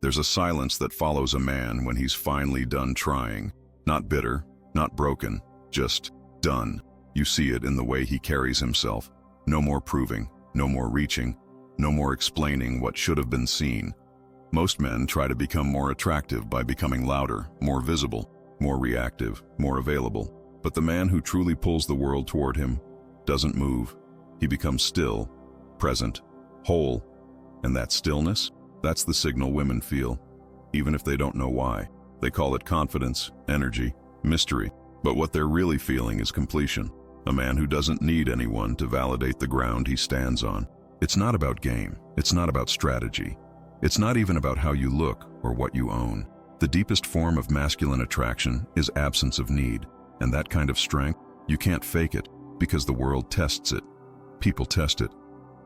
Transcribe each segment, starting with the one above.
There's a silence that follows a man when he's finally done trying. Not bitter, not broken, just done. You see it in the way he carries himself. No more proving, no more reaching, no more explaining what should have been seen. Most men try to become more attractive by becoming louder, more visible, more reactive, more available. But the man who truly pulls the world toward him doesn't move. He becomes still, present, whole. And that stillness, that's the signal women feel, even if they don't know why. They call it confidence, energy, mystery. But what they're really feeling is completion. A man who doesn't need anyone to validate the ground he stands on. It's not about game. It's not about strategy. It's not even about how you look or what you own. The deepest form of masculine attraction is absence of need. And that kind of strength, you can't fake it because the world tests it. People test it.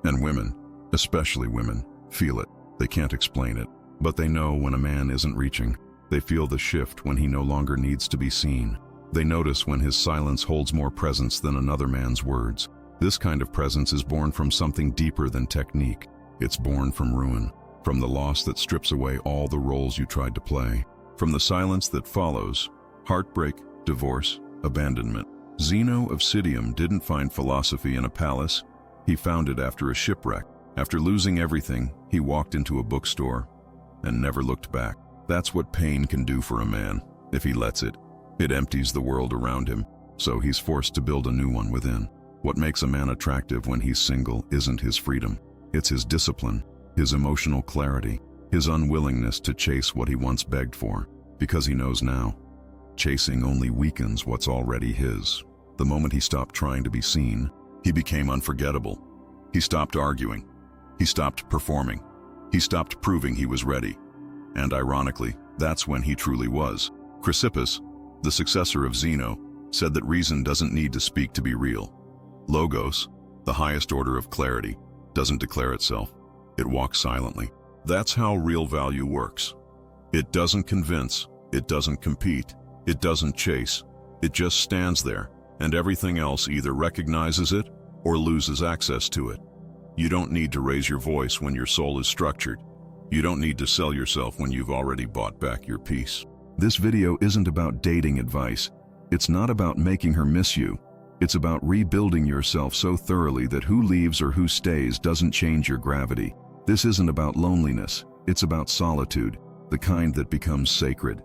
And women, especially women, feel it. They can't explain it, but they know when a man isn't reaching. They feel the shift when he no longer needs to be seen. They notice when his silence holds more presence than another man's words. This kind of presence is born from something deeper than technique. It's born from ruin, from the loss that strips away all the roles you tried to play, from the silence that follows, heartbreak, divorce, abandonment. Zeno of Citium didn't find philosophy in a palace. He found it after a shipwreck. After losing everything, he walked into a bookstore and never looked back. That's what pain can do for a man, if he lets it. It empties the world around him, so he's forced to build a new one within. What makes a man attractive when he's single isn't his freedom. It's his discipline, his emotional clarity, his unwillingness to chase what he once begged for, because he knows now. Chasing only weakens what's already his. The moment he stopped trying to be seen, he became unforgettable. He stopped arguing. He stopped performing. He stopped proving he was ready. And ironically, that's when he truly was. Chrysippus, the successor of Zeno, said that reason doesn't need to speak to be real. Logos, the highest order of clarity, doesn't declare itself. It walks silently. That's how real value works. It doesn't convince. It doesn't compete. It doesn't chase. It just stands there, and everything else either recognizes it or loses access to it. You don't need to raise your voice when your soul is structured. You don't need to sell yourself when you've already bought back your peace. This video isn't about dating advice. It's not about making her miss you. It's about rebuilding yourself so thoroughly that who leaves or who stays doesn't change your gravity. This isn't about loneliness. It's about solitude, the kind that becomes sacred,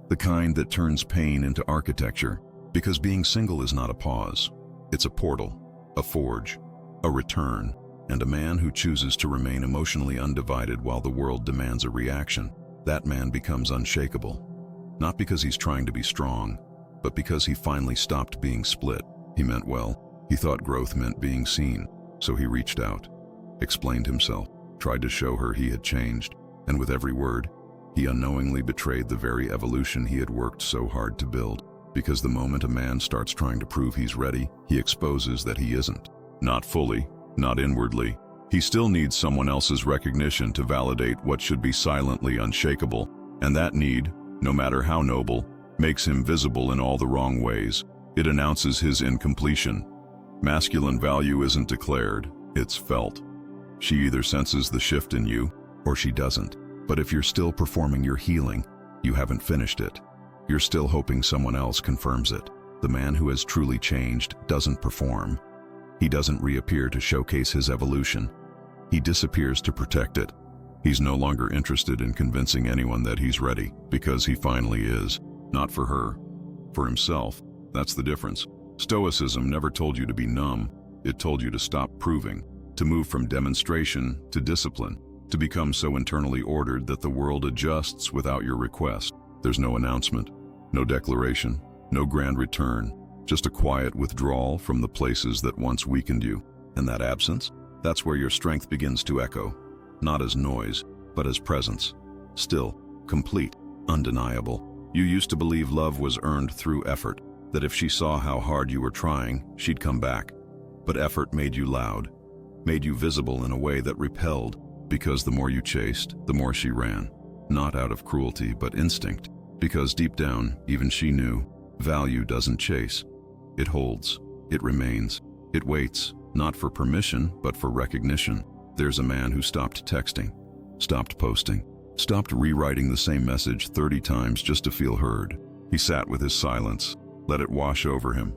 the kind that turns pain into architecture. Because being single is not a pause. It's a portal, a forge, a return, and a man who chooses to remain emotionally undivided while the world demands a reaction, that man becomes unshakable. Not because he's trying to be strong, but because he finally stopped being split. He meant well. He thought growth meant being seen, so he reached out, explained himself, tried to show her he had changed, and with every word, he unknowingly betrayed the very evolution he had worked so hard to build. Because the moment a man starts trying to prove he's ready, he exposes that he isn't. Not fully, not inwardly. He still needs someone else's recognition to validate what should be silently unshakable, and that need, no matter how noble, makes him visible in all the wrong ways. It announces his incompletion. Masculine value isn't declared, it's felt. She either senses the shift in you, or she doesn't. But if you're still performing your healing, you haven't finished it. You're still hoping someone else confirms it. The man who has truly changed doesn't perform. He doesn't reappear to showcase his evolution. He disappears to protect it. He's no longer interested in convincing anyone that he's ready, because he finally is. Not for her, for himself. That's the difference. Stoicism never told you to be numb. It told you to stop proving, to move from demonstration to discipline, to become so internally ordered that the world adjusts without your request. There's no announcement, no declaration, no grand return, just a quiet withdrawal from the places that once weakened you. And that absence, that's where your strength begins to echo, not as noise, but as presence. Still, complete, undeniable. You used to believe love was earned through effort, that if she saw how hard you were trying, she'd come back. But effort made you loud, made you visible in a way that repelled, because the more you chased, the more she ran. Not out of cruelty, but instinct. Because deep down, even she knew, value doesn't chase. It holds, it remains, it waits, not for permission, but for recognition. There's a man who stopped texting, stopped posting, stopped rewriting the same message 30 times just to feel heard. He sat with his silence, let it wash over him,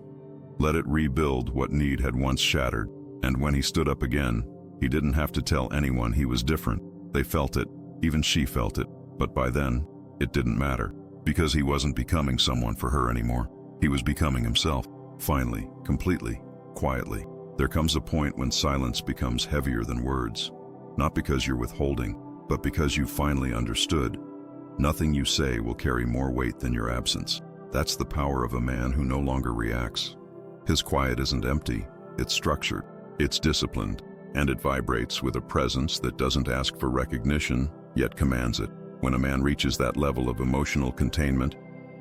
let it rebuild what need had once shattered. And when he stood up again, he didn't have to tell anyone he was different. They felt it, even she felt it, but by then, it didn't matter, because he wasn't becoming someone for her anymore. He was becoming himself, finally, completely, quietly. There comes a point when silence becomes heavier than words, not because you're withholding, but because you finally understood. Nothing you say will carry more weight than your absence. That's the power of a man who no longer reacts. His quiet isn't empty, it's structured, it's disciplined, and it vibrates with a presence that doesn't ask for recognition, yet commands it. When a man reaches that level of emotional containment,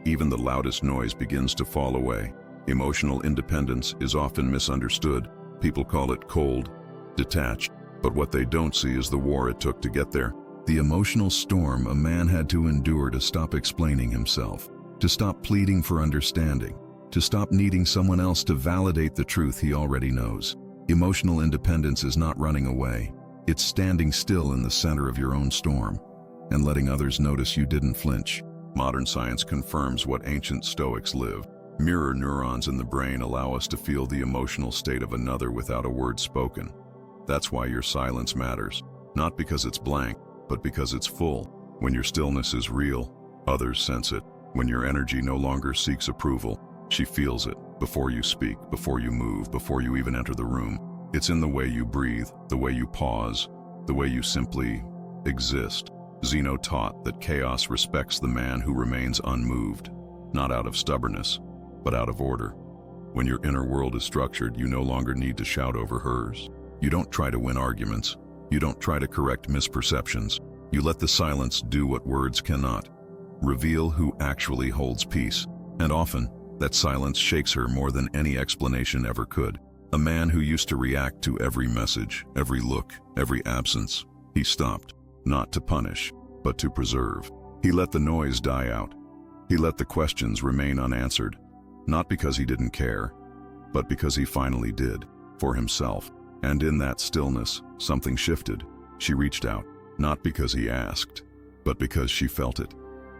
even the loudest noise begins to fall away. Emotional independence is often misunderstood. People call it cold, detached, but what they don't see is the war it took to get there. The emotional storm a man had to endure to stop explaining himself, to stop pleading for understanding, to stop needing someone else to validate the truth he already knows. Emotional independence is not running away. It's standing still in the center of your own storm and letting others notice you didn't flinch. Modern science confirms what ancient Stoics lived. Mirror neurons in the brain allow us to feel the emotional state of another without a word spoken. That's why your silence matters, not because it's blank, but because it's full. When your stillness is real, others sense it. When your energy no longer seeks approval, she feels it. Before you speak, before you move, before you even enter the room. It's in the way you breathe, the way you pause, the way you simply exist. Zeno taught that chaos respects the man who remains unmoved, not out of stubbornness, but out of order. When your inner world is structured, you no longer need to shout over hers. You don't try to win arguments. You don't try to correct misperceptions. You let the silence do what words cannot. Reveal who actually holds peace. And often, that silence shakes her more than any explanation ever could. A man who used to react to every message, every look, every absence, he stopped, not to punish, but to preserve. He let the noise die out. He let the questions remain unanswered, not because he didn't care, but because he finally did, for himself. And in that stillness, something shifted. She reached out, not because he asked, but because she felt it.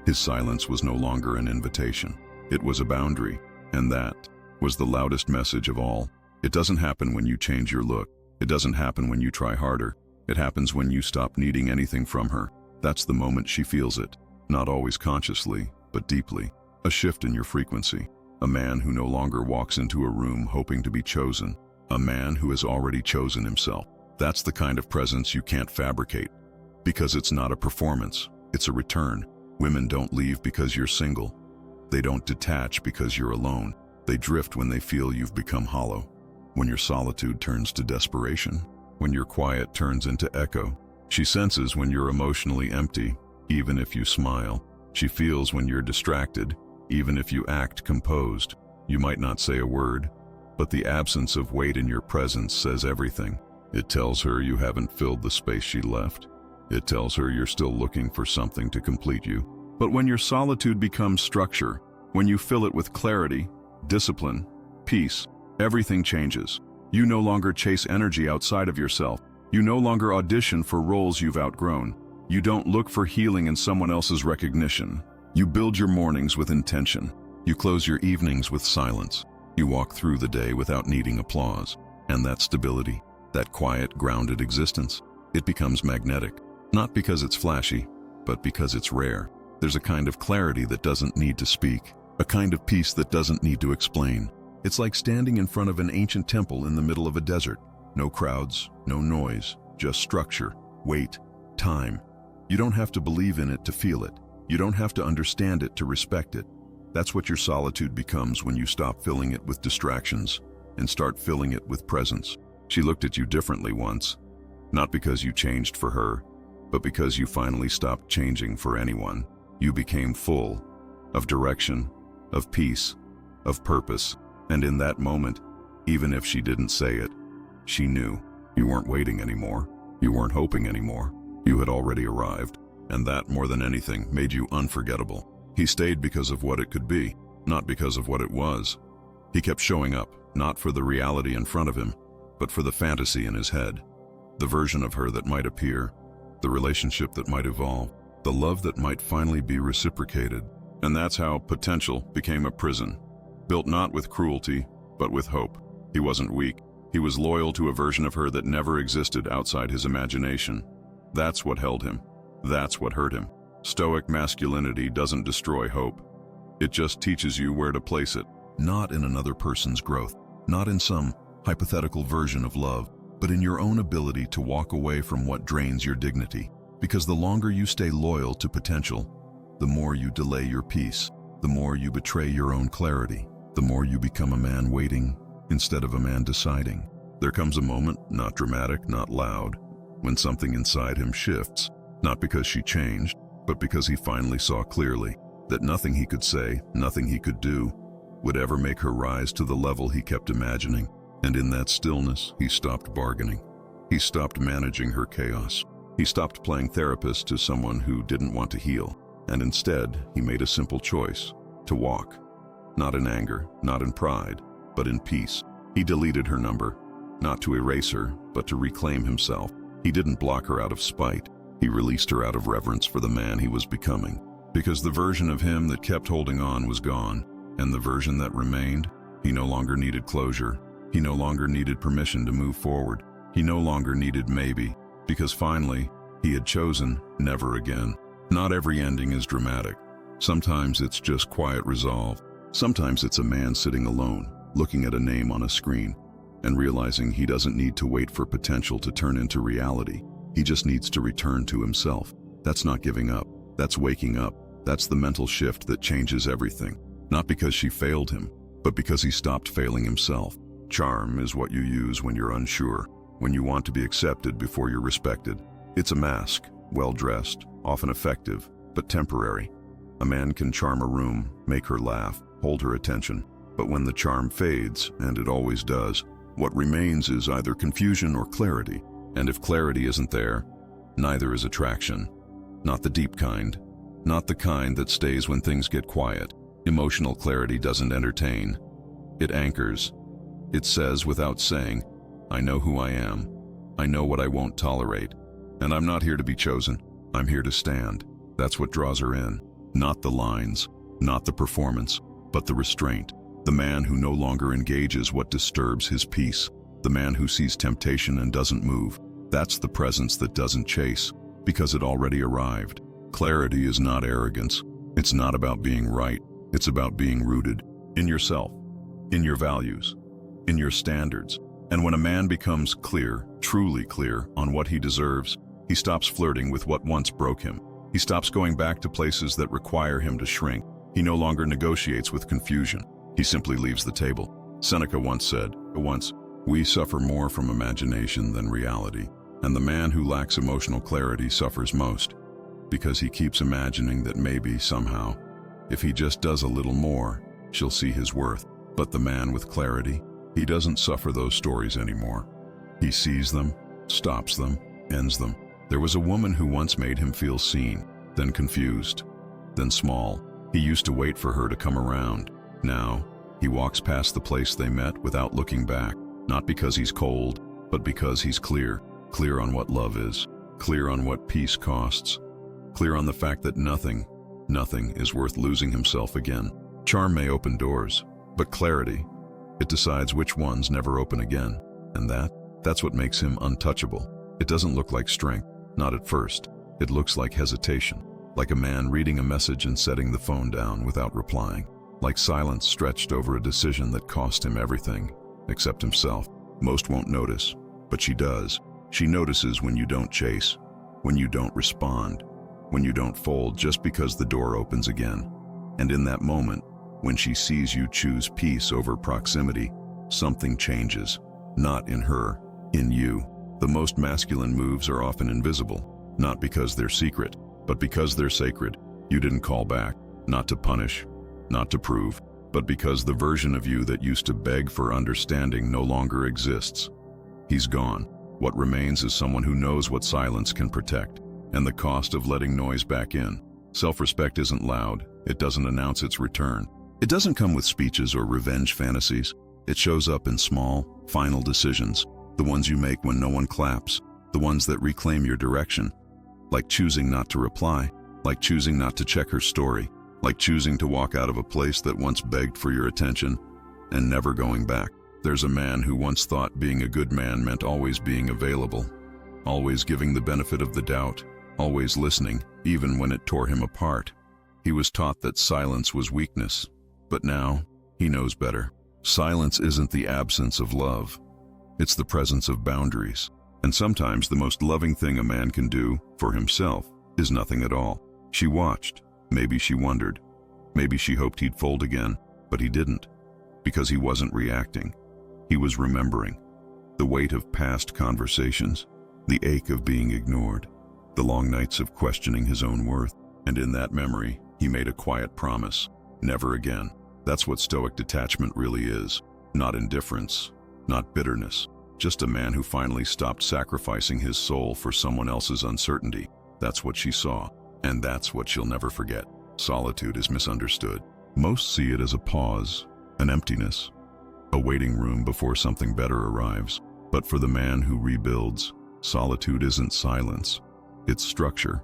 His silence was no longer an invitation. It was a boundary, and that was the loudest message of all. It doesn't happen when you change your look. It doesn't happen when you try harder. It happens when you stop needing anything from her. That's the moment she feels it, not always consciously, but deeply. A shift in your frequency. A man who no longer walks into a room hoping to be chosen. A man who has already chosen himself. That's the kind of presence you can't fabricate, because it's not a performance, it's a return. Women don't leave because you're single. They don't detach because you're alone. They drift when they feel you've become hollow. When your solitude turns to desperation. When your quiet turns into echo. She senses when you're emotionally empty, even if you smile. She feels when you're distracted, even if you act composed. You might not say a word, but the absence of weight in your presence says everything. It tells her you haven't filled the space she left. It tells her you're still looking for something to complete you. But when your solitude becomes structure, when you fill it with clarity, discipline, peace, everything changes. You no longer chase energy outside of yourself. You no longer audition for roles you've outgrown. You don't look for healing in someone else's recognition. You build your mornings with intention. You close your evenings with silence. You walk through the day without needing applause. And that stability, that quiet, grounded existence, it becomes magnetic. Not because it's flashy, but because it's rare. There's a kind of clarity that doesn't need to speak, a kind of peace that doesn't need to explain. It's like standing in front of an ancient temple in the middle of a desert. No crowds, no noise, just structure, weight, time. You don't have to believe in it to feel it. You don't have to understand it to respect it. That's what your solitude becomes when you stop filling it with distractions and start filling it with presence. She looked at you differently once, not because you changed for her, but because you finally stopped changing for anyone. You became full of direction, of peace, of purpose. And in that moment, even if she didn't say it, she knew. You weren't waiting anymore. You weren't hoping anymore. You had already arrived. And that, more than anything, made you unforgettable. He stayed because of what it could be, not because of what it was. He kept showing up, not for the reality in front of him, but for the fantasy in his head. The version of her that might appear, the relationship that might evolve, the love that might finally be reciprocated. And that's how potential became a prison, built not with cruelty, but with hope. He wasn't weak. He was loyal to a version of her that never existed outside his imagination. That's what held him. That's what hurt him. Stoic masculinity doesn't destroy hope. It just teaches you where to place it. Not in another person's growth, not in some hypothetical version of love, but in your own ability to walk away from what drains your dignity. Because the longer you stay loyal to potential, the more you delay your peace, the more you betray your own clarity, the more you become a man waiting instead of a man deciding. There comes a moment, not dramatic, not loud, when something inside him shifts, not because she changed, but because he finally saw clearly that nothing he could say, nothing he could do, would ever make her rise to the level he kept imagining. And in that stillness, he stopped bargaining. He stopped managing her chaos. He stopped playing therapist to someone who didn't want to heal. And instead, he made a simple choice: to walk. Not in anger, not in pride, but in peace. He deleted her number, not to erase her, but to reclaim himself. He didn't block her out of spite. He released her out of reverence for the man he was becoming. Because the version of him that kept holding on was gone, and the version that remained, he no longer needed closure. He no longer needed permission to move forward. He no longer needed maybe, because finally, he had chosen never again. Not every ending is dramatic. Sometimes it's just quiet resolve. Sometimes it's a man sitting alone, looking at a name on a screen, and realizing he doesn't need to wait for potential to turn into reality. He just needs to return to himself. That's not giving up. That's waking up. That's the mental shift that changes everything. Not because she failed him, but because he stopped failing himself. Charm is what you use when you're unsure, when you want to be accepted before you're respected. It's a mask, well-dressed, often effective, but temporary. A man can charm a room, make her laugh, hold her attention. But when the charm fades, and it always does, what remains is either confusion or clarity. And if clarity isn't there, neither is attraction. Not the deep kind. Not the kind that stays when things get quiet. Emotional clarity doesn't entertain. It anchors. It says without saying, I know who I am. I know what I won't tolerate. And I'm not here to be chosen. I'm here to stand. That's what draws her in. Not the lines, not the performance, but the restraint. The man who no longer engages what disturbs his peace. The man who sees temptation and doesn't move. That's the presence that doesn't chase, because it already arrived. Clarity is not arrogance. It's not about being right. It's about being rooted in yourself, in your values, in your standards. And when a man becomes clear, truly clear, on what he deserves, he stops flirting with what once broke him. He stops going back to places that require him to shrink. He no longer negotiates with confusion. He simply leaves the table. Seneca once said, "We suffer more from imagination than reality." And the man who lacks emotional clarity suffers most, because he keeps imagining that maybe, somehow, if he just does a little more, she'll see his worth. But the man with clarity, he doesn't suffer those stories anymore. He sees them, stops them, ends them. There was a woman who once made him feel seen, then confused, then small. He used to wait for her to come around. Now, he walks past the place they met without looking back, not because he's cold, but because he's clear. Clear on what love is, clear on what peace costs, clear on the fact that nothing is worth losing himself again. Charm may open doors, but clarity, it decides which ones never open again. And that's what makes him untouchable. It doesn't look like strength, not at first. It looks like hesitation, like a man reading a message and setting the phone down without replying, like silence stretched over a decision that cost him everything, except himself. Most won't notice, but she does. She notices when you don't chase, when you don't respond, when you don't fold just because the door opens again. And in that moment, when she sees you choose peace over proximity, something changes. Not in her, in you. The most masculine moves are often invisible, not because they're secret, but because they're sacred. You didn't call back, not to punish, not to prove, but because the version of you that used to beg for understanding no longer exists. He's gone. What remains is someone who knows what silence can protect, and the cost of letting noise back in. Self-respect isn't loud. It doesn't announce its return. It doesn't come with speeches or revenge fantasies. It shows up in small, final decisions, the ones you make when no one claps, the ones that reclaim your direction, like choosing not to reply, like choosing not to check her story, like choosing to walk out of a place that once begged for your attention and never going back. There's a man who once thought being a good man meant always being available, always giving the benefit of the doubt, always listening, even when it tore him apart. He was taught that silence was weakness, but now he knows better. Silence isn't the absence of love. It's the presence of boundaries. And sometimes the most loving thing a man can do for himself is nothing at all. She watched. Maybe she wondered. Maybe she hoped he'd fold again, but he didn't. Because he wasn't reacting. He was remembering. The weight of past conversations, the ache of being ignored, the long nights of questioning his own worth. And in that memory, he made a quiet promise. Never again. That's what Stoic detachment really is. Not indifference, not bitterness. Just a man who finally stopped sacrificing his soul for someone else's uncertainty. That's what she saw, and that's what she'll never forget. Solitude is misunderstood. Most see it as a pause, an emptiness, a waiting room before something better arrives. But for the man who rebuilds, solitude isn't silence. It's structure.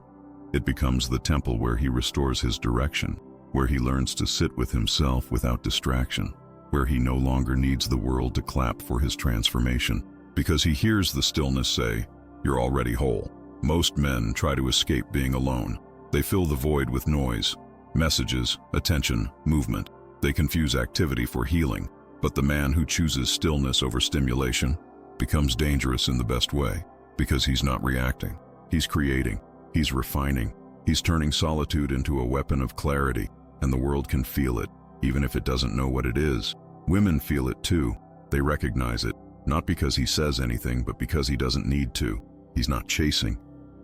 It becomes the temple where he restores his direction, where he learns to sit with himself without distraction, where he no longer needs the world to clap for his transformation, because he hears the stillness say, "You're already whole." Most men try to escape being alone. They fill the void with noise, messages, attention, movement. They confuse activity for healing. But the man who chooses stillness over stimulation becomes dangerous in the best way, because he's not reacting. He's creating. He's refining. He's turning solitude into a weapon of clarity, and the world can feel it, even if it doesn't know what it is. Women feel it too. They recognize it, not because he says anything, but because he doesn't need to. He's not chasing.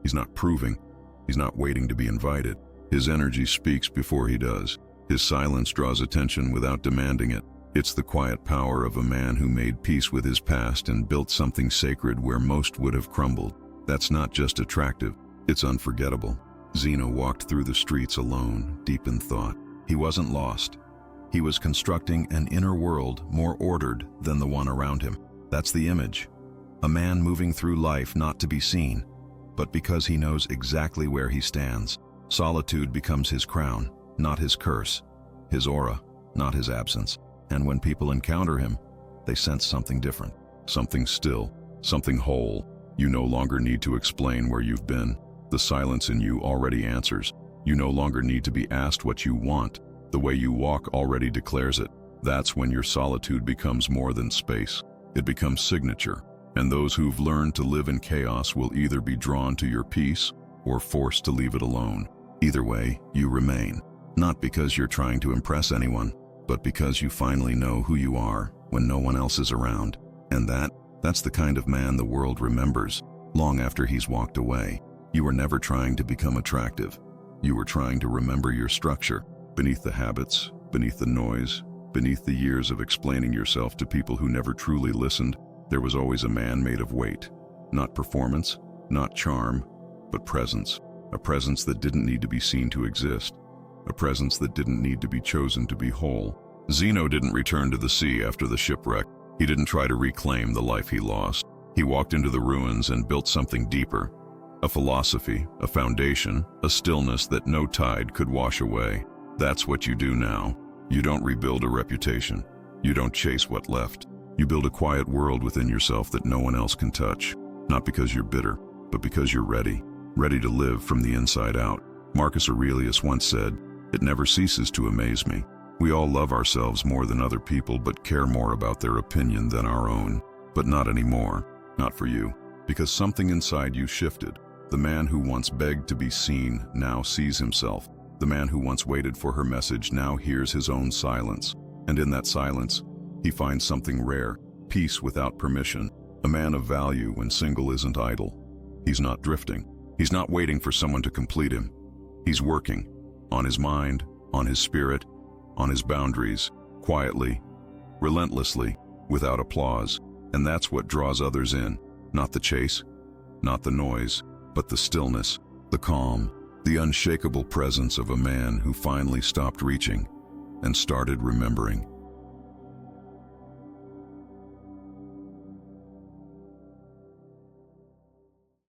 He's not proving. He's not waiting to be invited. His energy speaks before he does. His silence draws attention without demanding it. It's the quiet power of a man who made peace with his past and built something sacred where most would have crumbled. That's not just attractive, it's unforgettable. Zeno walked through the streets alone, deep in thought. He wasn't lost. He was constructing an inner world more ordered than the one around him. That's the image. A man moving through life not to be seen, but because he knows exactly where he stands. Solitude becomes his crown, not his curse. His aura, not his absence. And when people encounter him, they sense something different. Something still, something whole. You no longer need to explain where you've been. The silence in you already answers. You no longer need to be asked what you want. The way you walk already declares it. That's when your solitude becomes more than space. It becomes signature. And those who've learned to live in chaos will either be drawn to your peace or forced to leave it alone. Either way, you remain. Not because you're trying to impress anyone, but because you finally know who you are when no one else is around. And that's the kind of man the world remembers, long after he's walked away. You were never trying to become attractive. You were trying to remember your structure, beneath the habits, beneath the noise, beneath the years of explaining yourself to people who never truly listened. There was always a man made of weight. Not performance, not charm, but presence. A presence that didn't need to be seen to exist. A presence that didn't need to be chosen to be whole. Zeno didn't return to the sea after the shipwreck. He didn't try to reclaim the life he lost. He walked into the ruins and built something deeper. A philosophy, a foundation, a stillness that no tide could wash away. That's what you do now. You don't rebuild a reputation. You don't chase what left. You build a quiet world within yourself that no one else can touch. Not because you're bitter, but because you're ready. Ready to live from the inside out. Marcus Aurelius once said, "It never ceases to amaze me. We all love ourselves more than other people, but care more about their opinion than our own. But not anymore. Not for you. Because something inside you shifted. The man who once begged to be seen now sees himself. The man who once waited for her message now hears his own silence. And in that silence, he finds something rare, peace without permission. A man of value when single isn't idle. He's not drifting. He's not waiting for someone to complete him. He's working. On his mind, on his spirit, on his boundaries, quietly, relentlessly, without applause. And that's what draws others in. Not the chase, not the noise, but the stillness, the calm, the unshakable presence of a man who finally stopped reaching and started remembering.